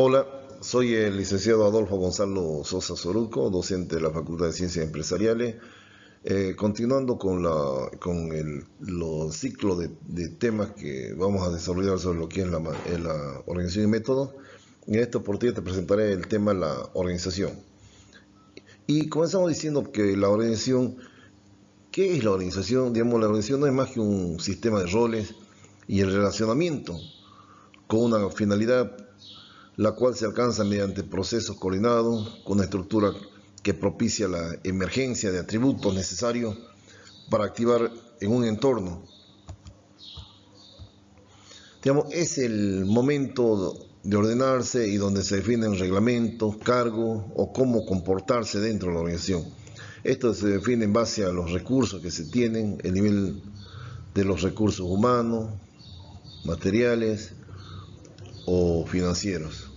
Hola, soy el licenciado Adolfo Gonzalo Sosa Soruco, docente de la Facultad de Ciencias Empresariales. Continuando con los ciclos de temas que vamos a desarrollar sobre lo que es la organización y método, en esta oportunidad te presentaré el tema la organización. Y comenzamos diciendo que la organización, ¿qué es la organización? Digamos, la organización no es más que un sistema de roles y el relacionamiento con una finalidad, la cual se alcanza mediante procesos coordinados con una estructura que propicia la emergencia de atributos necesarios para activar en un entorno. Digamos, es el momento de ordenarse y donde se definen reglamentos, cargos o cómo comportarse dentro de la organización. Esto se define en base a los recursos que se tienen, el nivel de los recursos humanos, materiales o financieros.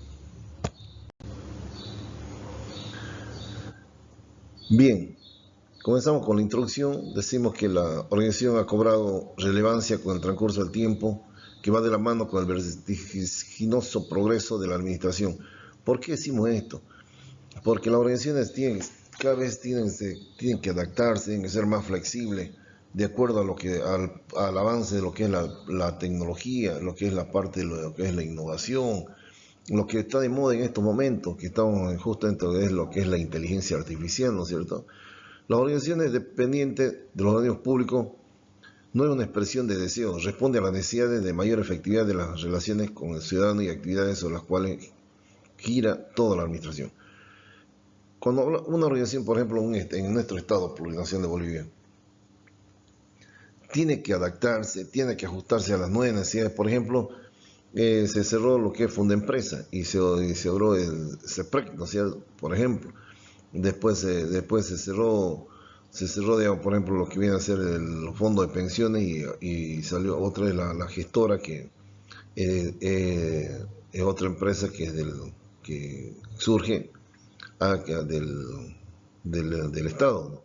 Bien, comenzamos con la introducción. Decimos que la organización ha cobrado relevancia con el transcurso del tiempo, que va de la mano con el vertiginoso progreso de la administración. ¿Por qué decimos esto? Porque las organizaciones cada vez tienen que adaptarse, tienen que ser más flexibles, de acuerdo a al avance de lo que es la tecnología, lo que es la parte de lo que es la innovación, lo que está de moda en estos momentos, que estamos justo dentro de lo que es la inteligencia artificial, ¿no es cierto? Las organizaciones dependientes de los organismos públicos no es una expresión de deseo, responde a las necesidades de mayor efectividad de las relaciones con el ciudadano y actividades sobre las cuales gira toda la administración. Cuando una organización, por ejemplo, en nuestro Estado Plurinacional de Bolivia, tiene que adaptarse, tiene que ajustarse a las nuevas necesidades. Por ejemplo, se cerró lo que es Fundempresa y se abrió el CEPREC, ¿no es cierto? Por ejemplo. Después se cerró, digamos, por ejemplo, lo que viene a ser los fondos de pensiones y salió otra de la gestora que es otra empresa que surge del Estado, ¿no?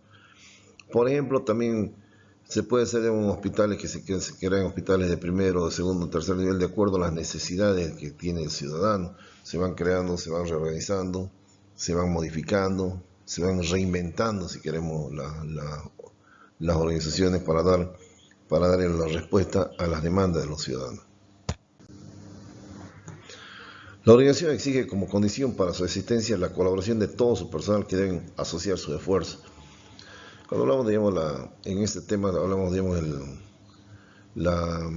Por ejemplo, también se puede hacer en hospitales que se crean hospitales de primero, segundo, tercer nivel de acuerdo a las necesidades que tiene el ciudadano. Se van creando, se van reorganizando, se van modificando, se van reinventando, si queremos, las organizaciones para dar la respuesta a las demandas de los ciudadanos. La organización exige como condición para su existencia la colaboración de todo su personal que deben asociar sus esfuerzos. Cuando hablamos, digamos, en este tema, hablamos, digamos, la,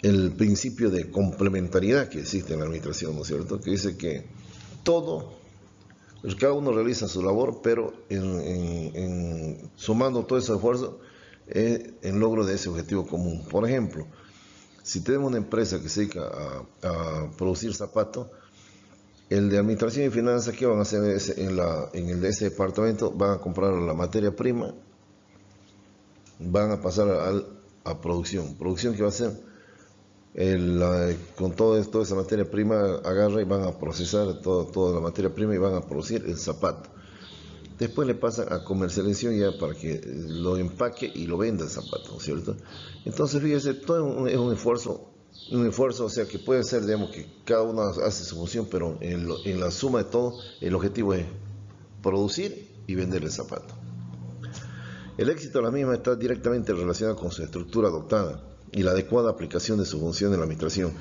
el principio de complementariedad que existe en la administración, ¿no es cierto? Que dice que cada uno realiza su labor, pero sumando todo ese esfuerzo en logro de ese objetivo común. Por ejemplo, si tenemos una empresa que se dedica a producir zapatos, el de administración y finanzas, ¿qué van a hacer en el de ese departamento? Van a comprar la materia prima, van a pasar a producción. ¿Producción qué va a hacer? Con toda esa materia prima agarra y van a procesar toda la materia prima y van a producir el zapato. Después le pasan a comercialización ya para que lo empaque y lo venda el zapato, ¿no es cierto? Entonces, fíjese, todo es un esfuerzo, o sea, que puede ser, digamos, que cada uno hace su función, pero en la suma de todo, el objetivo es producir y vender el zapato. El éxito de la misma está directamente relacionado con su estructura adoptada y la adecuada aplicación de su función en la administración.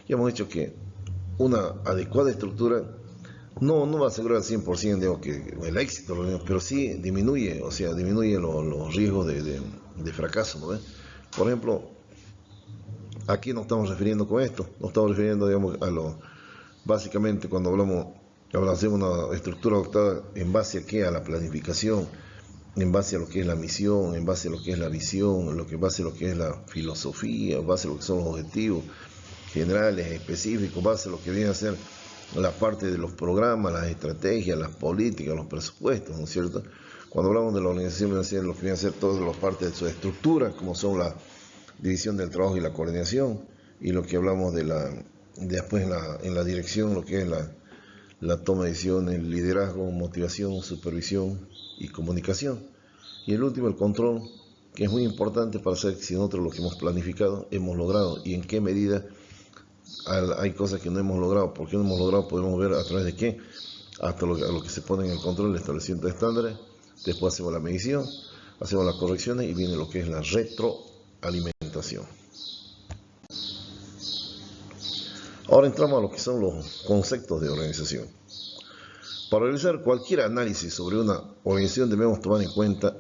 Ya hemos dicho que una adecuada estructura no va a asegurar al 100%, digamos, que el éxito, pero sí disminuye, o sea, disminuye los riesgos de fracaso, ¿no? Por ejemplo, aquí nos estamos refiriendo con esto, nos estamos refiriendo, digamos, básicamente cuando hacemos una estructura adoptada en base a qué, a la planificación, en base a lo que es la misión, en base a lo que es la visión, en base a lo que es la filosofía, en base a lo que son los objetivos generales, específicos, en base a lo que viene a ser la parte de los programas, las estrategias, las políticas, los presupuestos, ¿no es cierto? Cuando hablamos de la organización, lo que viene a ser todas las partes de su estructura, como son la división del trabajo y la coordinación, y lo que hablamos después en la dirección, lo que es la toma de decisiones, liderazgo, motivación, supervisión y comunicación. Y el último, el control, que es muy importante para saber si nosotros lo que hemos planificado hemos logrado y en qué medida hay cosas que no hemos logrado. ¿Por qué no hemos logrado? Podemos ver a través de qué, hasta a lo que se pone en el control, el establecimiento de estándares. Después hacemos la medición, hacemos las correcciones y viene lo que es la retroalimentación. Ahora entramos a lo que son los conceptos de organización. Para realizar cualquier análisis sobre una organización debemos tomar en cuenta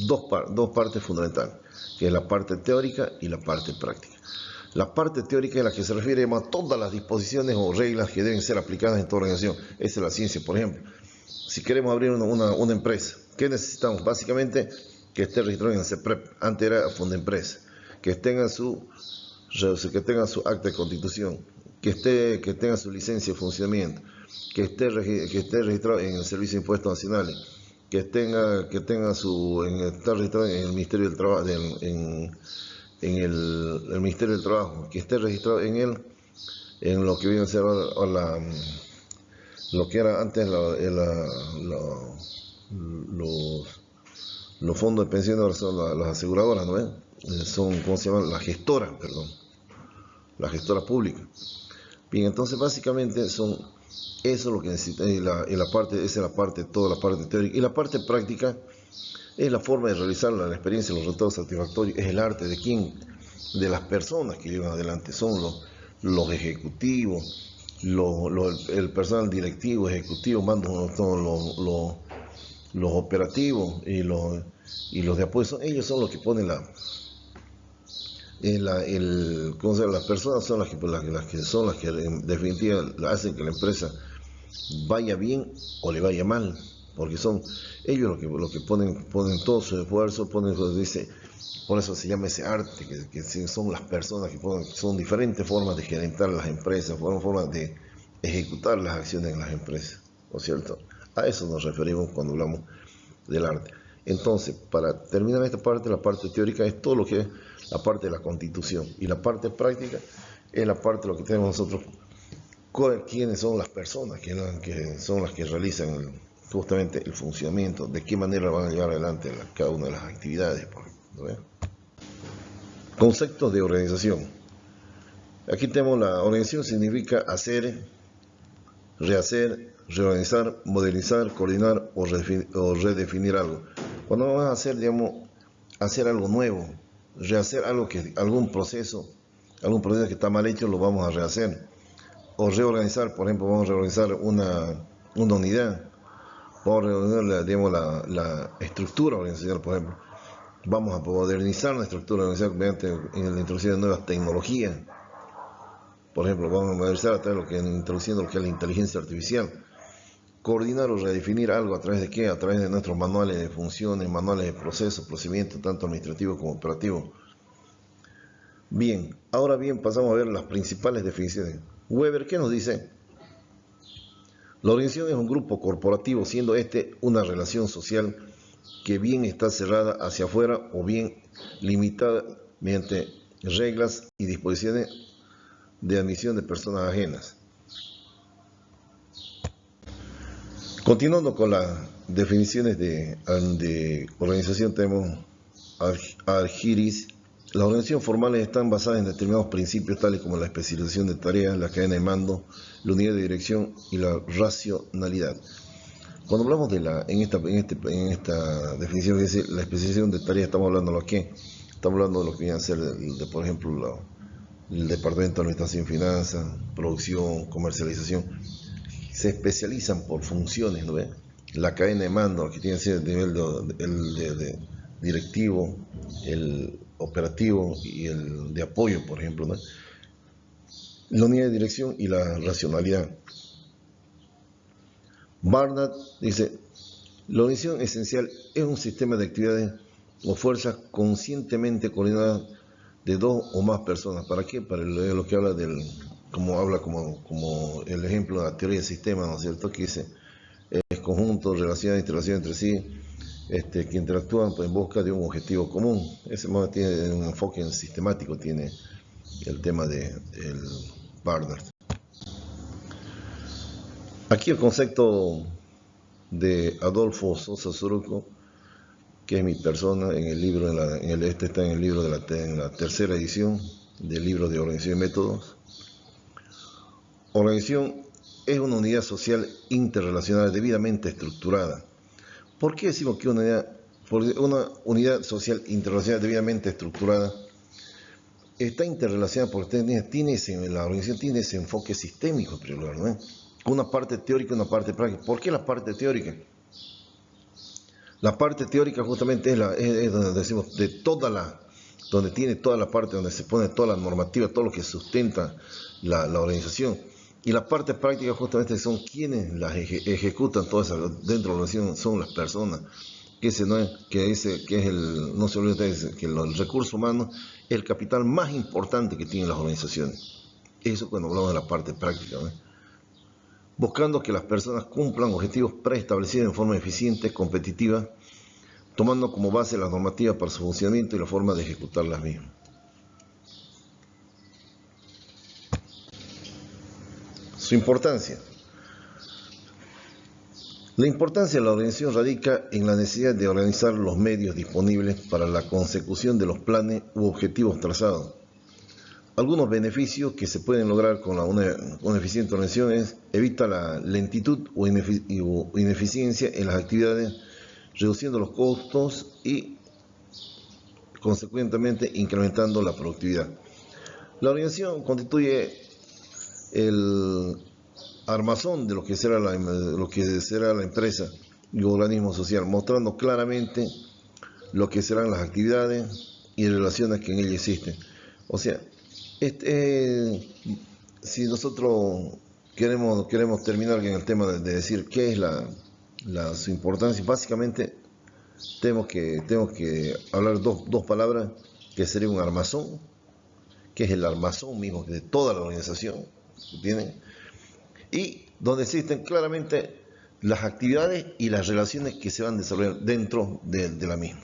dos partes fundamentales, que es la parte teórica y la parte práctica. La parte teórica es la que se refiere a todas las disposiciones o reglas que deben ser aplicadas en toda organización. Esa es la ciencia, por ejemplo. Si queremos abrir una empresa, ¿qué necesitamos? Básicamente que esté registrado en el CEPREP, antes era Fundempresa, que tenga su acta de constitución, que tenga su licencia de funcionamiento, que esté registrado en el Servicio de Impuestos Nacionales, que esté registrado en el Ministerio del Trabajo, en el Ministerio del Trabajo, que esté registrado en lo que viene a ser lo que era antes los fondos de pensiones, ahora son las aseguradoras, ¿no? Son, ¿cómo se llaman? Las gestoras, perdón. Las gestoras públicas. Bien, entonces básicamente eso es lo que necesita, esa es la parte, toda la parte teórica. Y la parte práctica es la forma de realizar la experiencia, los resultados satisfactorios, es el arte de quién, de las personas que llevan adelante, son los ejecutivos, el personal directivo, ejecutivo, los operativos y los de apoyo, ellos son los que ponen las personas son las que en definitiva hacen que la empresa vaya bien o le vaya mal, porque son ellos los que ponen todo su esfuerzo, por eso se llama ese arte, que son las personas que son diferentes formas de gerentar las empresas, formas de ejecutar las acciones en las empresas, ¿no es cierto? A eso nos referimos cuando hablamos del arte. Entonces, para terminar esta parte, la parte teórica es todo lo que es la parte de la constitución, y la parte práctica es la parte de lo que tenemos nosotros, quiénes son las personas que son las que realizan justamente el funcionamiento, de qué manera van a llevar adelante cada una de las actividades, ¿no? Conceptos de organización. Aquí tenemos la organización, significa hacer, rehacer, reorganizar, modernizar, coordinar o redefinir algo. Cuando vamos a hacer, hacer algo nuevo, rehacer algún proceso que está mal hecho, lo vamos a rehacer. O reorganizar, por ejemplo, vamos a reorganizar una unidad, vamos a reorganizar la estructura organizacional, por ejemplo. Vamos a modernizar la estructura organizacional mediante la introducción de nuevas tecnologías. Por ejemplo, vamos a modernizar a través de introduciendo lo que es la inteligencia artificial. Coordinar o redefinir algo, ¿a través de qué? A través de nuestros manuales de funciones, manuales de procesos, procedimientos, tanto administrativos como operativos. Bien, ahora bien, pasamos a ver las principales definiciones. Weber, ¿qué nos dice? La organización es un grupo corporativo, siendo una relación social que bien está cerrada hacia afuera o bien limitada mediante reglas y disposiciones de admisión de personas ajenas. Continuando con las definiciones de organización, tenemos Argyris. Las organizaciones formales están basadas en determinados principios tales como la especialización de tareas, la cadena de mando, la unidad de dirección y la racionalidad. Cuando hablamos en esta definición que dice la especialización de tareas, estamos hablando de lo que estamos hablando de lo que viene a ser, por ejemplo, el departamento de administración y finanzas, producción, comercialización. Se especializan por funciones, ¿no ve? La cadena de mando, que tiene que ser el nivel de directivo, el operativo y el de apoyo, por ejemplo, ¿no? La unidad de dirección y la racionalidad. Barnard dice, la organización esencial es un sistema de actividades o fuerzas conscientemente coordinadas de dos o más personas. ¿Para qué? Para lo que habla como el ejemplo de la teoría del sistema, ¿no es cierto? Que dice, es conjunto, relaciones, interacción entre sí, que interactúan en busca de un objetivo común. Ese modo tiene un enfoque sistemático, tiene el tema de Barnard. Aquí el concepto de Adolfo Sosa Soroco, que es mi persona, en el libro, está en el libro en la tercera edición, del libro de Organización y Métodos. Organización es una unidad social interrelacionada debidamente estructurada. ¿Por qué decimos que una unidad social interrelacionada debidamente estructurada está interrelacionada porque la organización tiene ese enfoque sistémico en primer lugar, ¿no? Una parte teórica y una parte práctica? ¿Por qué la parte teórica? La parte teórica justamente es donde decimos donde tiene toda la parte, donde se pone toda la normativa, todo lo que sustenta la organización. Y la parte práctica justamente son quienes las ejecutan todas esas dentro de la organización, son las personas. No se olvide que el recurso humano es el capital más importante que tienen las organizaciones. Eso cuando hablamos de la parte práctica, ¿no? Buscando que las personas cumplan objetivos preestablecidos en forma eficiente, competitiva, tomando como base las normativas para su funcionamiento y la forma de ejecutar las mismas. Su importancia. La importancia de la organización radica en la necesidad de organizar los medios disponibles para la consecución de los planes u objetivos trazados. Algunos beneficios que se pueden lograr con una eficiente organización es evita la lentitud o ineficiencia en las actividades, reduciendo los costos y consecuentemente incrementando la productividad. La organización constituye el armazón de lo que será la empresa y organismo social, mostrando claramente lo que serán las actividades y relaciones que en ella existen. O sea, si nosotros queremos terminar en el tema de decir qué es su importancia, básicamente tenemos que hablar dos palabras, que sería un armazón, que es el armazón mismo de toda la organización que tiene, y donde existen claramente las actividades y las relaciones que se van a desarrollar dentro de la misma.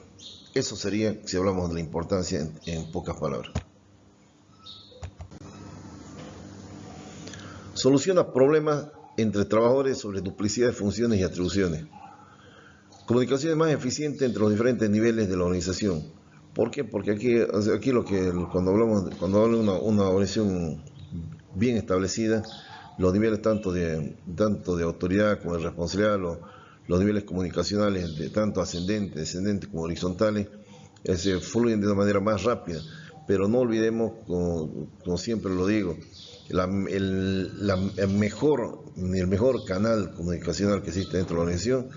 Eso sería, si hablamos de la importancia en pocas palabras. Soluciona problemas entre trabajadores sobre duplicidad de funciones y atribuciones. Comunicaciones más eficientes entre los diferentes niveles de la organización. ¿Por qué? Porque aquí cuando hablamos de una organización bien establecida, los niveles tanto de autoridad como de responsabilidad, los niveles comunicacionales de tanto ascendentes, descendentes como horizontales, fluyen de una manera más rápida. Pero no olvidemos, como siempre lo digo, el mejor canal comunicacional que existe dentro de la organización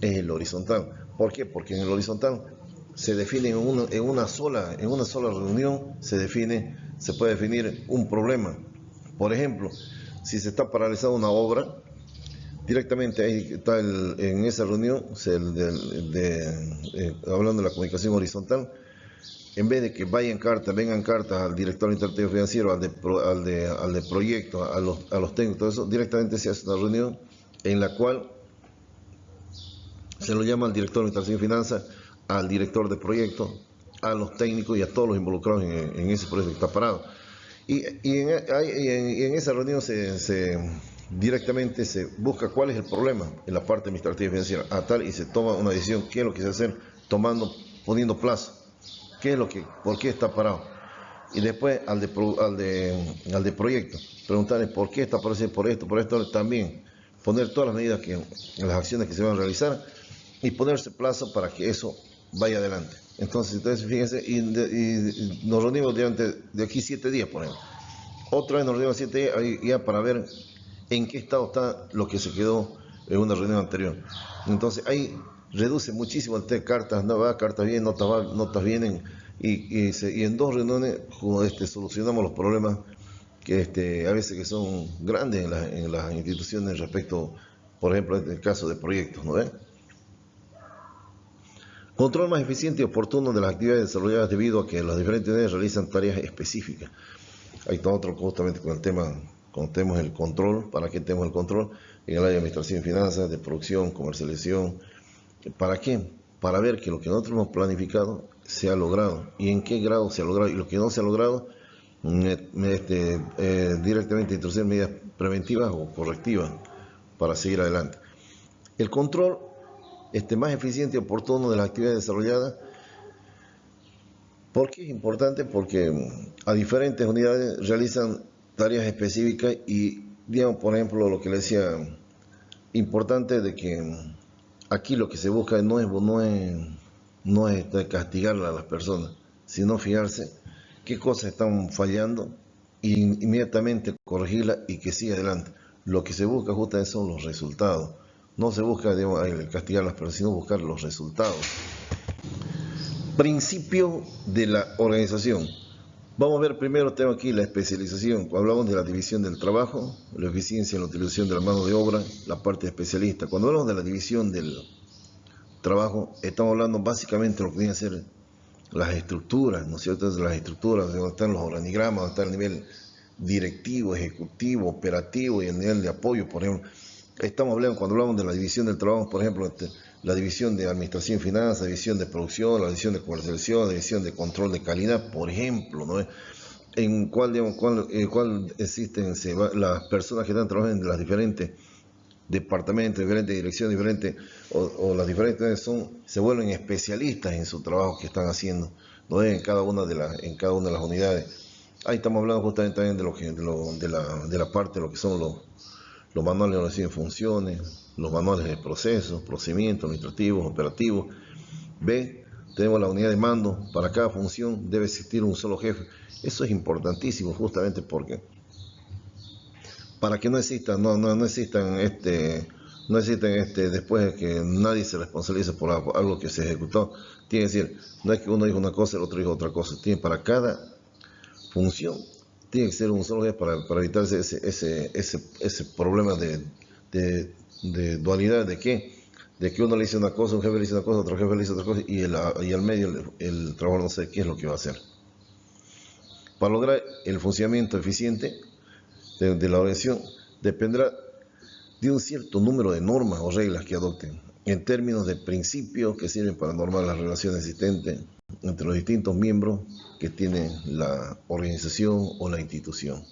es el horizontal. ¿Por qué? Porque en el horizontal se define en una sola reunión, se puede definir un problema. Por ejemplo, si se está paralizando una obra, directamente ahí está en esa reunión, hablando de la comunicación horizontal, en vez de que vengan cartas al director administrativo financiero, al de proyecto, a los técnicos, todo eso, directamente se hace una reunión en la cual se lo llama al director de administración y finanzas, al director de proyecto, a los técnicos y a todos los involucrados en ese proyecto que está parado. Y en esa reunión directamente se busca cuál es el problema en la parte administrativa y financiera, y se toma una decisión, qué es lo que se hace poniendo plazo, por qué está parado. Y después al de proyecto, preguntarle por qué está parado, por esto, también poner todas las medidas, las acciones que se van a realizar y ponerse plazo para que eso vaya adelante. Entonces fíjense, y nos reunimos de aquí 7 días, por ejemplo. Otra vez nos reunimos 7 días ya para ver en qué estado está lo que se quedó en una reunión anterior. Entonces ahí reduce muchísimo el cartas no va, cartas bien, notas vienen, y en 2 reuniones solucionamos los problemas que a veces que son grandes en las instituciones respecto, por ejemplo, en el caso de proyectos, ¿no ven? Control más eficiente y oportuno de las actividades desarrolladas debido a que las diferentes unidades realizan tareas específicas. Ahí está otro justamente con el tema, cuando tenemos el control, ¿para qué tenemos el control? En el área de administración y finanzas, de producción, comercialización. ¿Para qué? Para ver que lo que nosotros hemos planificado se ha logrado y en qué grado se ha logrado, y lo que no se ha logrado, directamente introducir medidas preventivas o correctivas para seguir adelante. El control más eficiente y oportuno de las actividades desarrolladas ¿Por qué es importante? Porque a diferentes unidades realizan tareas específicas y, digamos, por ejemplo, lo que le decía, importante de que aquí lo que se busca no es castigar a las personas, sino fijarse qué cosas están fallando e inmediatamente corregirlas y que siga adelante. Lo que se busca justamente son los resultados. No se busca, digamos, castigar a las personas, sino buscar los resultados. Principio de la organización. Vamos a ver primero, tengo aquí la especialización. Cuando hablamos de la división del trabajo, la eficiencia en la utilización de la mano de obra, la parte especialista. Cuando hablamos de la división del trabajo, estamos hablando básicamente de lo que tienen que ser las estructuras, ¿no es cierto? Las estructuras, donde están los organigramas, donde está el nivel directivo, ejecutivo, operativo y el nivel de apoyo, por ejemplo. Estamos hablando, cuando hablamos de la división del trabajo, por ejemplo, la división de administración y finanzas, la división de producción, la división de comercialización, la división de control de calidad, por ejemplo, ¿no? En cuál existen las personas que están trabajando en las diferentes departamentos, diferentes direcciones, diferentes, o las diferentes se vuelven especialistas en su trabajo que están haciendo, ¿no? En cada una de las unidades. Ahí estamos hablando justamente también de la parte de lo que son los manuales de organización de funciones, los manuales de procesos, procedimientos administrativos, operativos. B, tenemos la unidad de mando. Para cada función debe existir un solo jefe. Eso es importantísimo justamente porque para que no existan después de que nadie se responsabilice por algo que se ejecutó. Tiene que decir, no es que uno dijo una cosa y el otro dijo otra cosa. Para cada función tiene que ser un solo jefe para evitar ese problema de dualidad de que uno le dice una cosa, un jefe le dice una cosa, otro jefe le dice otra cosa y al medio el trabajador no sabe qué es lo que va a hacer. Para lograr el funcionamiento eficiente de la organización dependerá de un cierto número de normas o reglas que adopten en términos de principios que sirven para normar las relaciones existentes entre los distintos miembros que tiene la organización o la institución.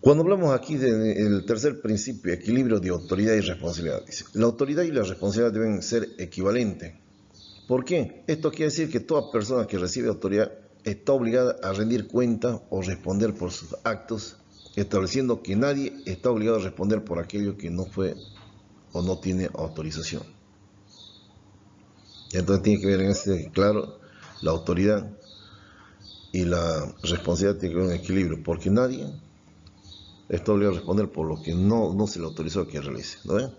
Cuando hablamos aquí del tercer principio, equilibrio de autoridad y responsabilidad, dice, la autoridad y la responsabilidad deben ser equivalentes. ¿Por qué? Esto quiere decir que toda persona que recibe autoridad está obligada a rendir cuenta o responder por sus actos, estableciendo que nadie está obligado a responder por aquello que no fue o no tiene autorización. Entonces tiene que ver claro, la autoridad y la responsabilidad tiene que ver en equilibrio, porque nadie está obligado a responder por lo que no se le autorizó que realice, ¿no ven?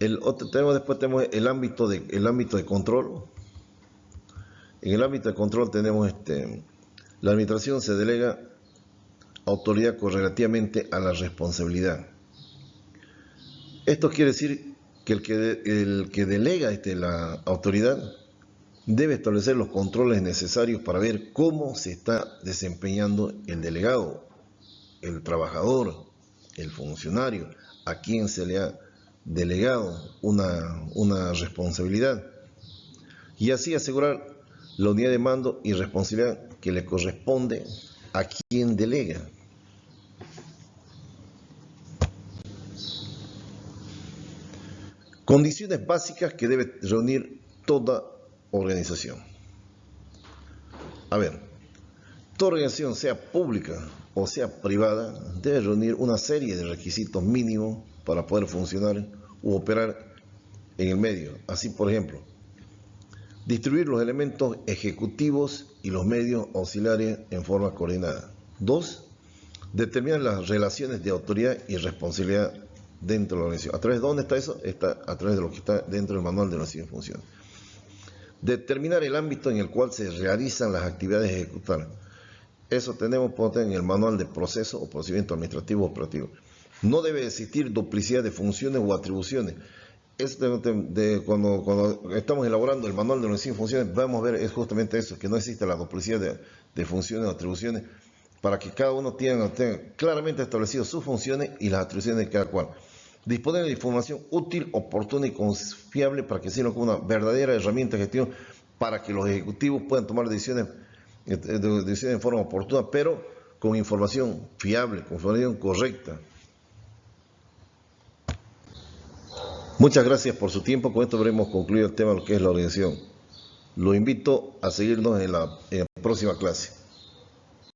Después tenemos el ámbito de control. En el ámbito de control tenemos la administración se delega autoridad correlativamente a la responsabilidad. Esto quiere decir que el que delega la autoridad debe establecer los controles necesarios para ver cómo se está desempeñando el delegado, el trabajador, el funcionario, a quien se le ha delegado una responsabilidad, y así asegurar la unidad de mando y responsabilidad que le corresponde a quien delega. Condiciones básicas que debe reunir toda organización. A ver, toda organización, sea pública o sea privada, debe reunir una serie de requisitos mínimos para poder funcionar u operar en el medio. Así, por ejemplo, distribuir los elementos ejecutivos y los medios auxiliares en forma coordinada. 2. Determinar las relaciones de autoridad y responsabilidad dentro de la organización. ¿A través de dónde está eso? Está a través de lo que está dentro del manual de organización y funciones. Determinar el ámbito en el cual se realizan las actividades ejecutadas. Eso tenemos en el manual de proceso o procedimiento administrativo operativo. No debe existir duplicidad de funciones o atribuciones. Cuando estamos elaborando el manual de organización y funciones, vamos a ver es justamente eso, que no existe la duplicidad de funciones o atribuciones, para que cada uno tenga claramente establecido sus funciones y las atribuciones de cada cual. Disponer de información útil, oportuna y confiable para que sirva como una verdadera herramienta de gestión para que los ejecutivos puedan tomar decisiones en forma oportuna, pero con información fiable, con información correcta. Muchas gracias por su tiempo. Con esto habremos concluido el tema de lo que es la organización. Lo invito a seguirnos en la próxima clase.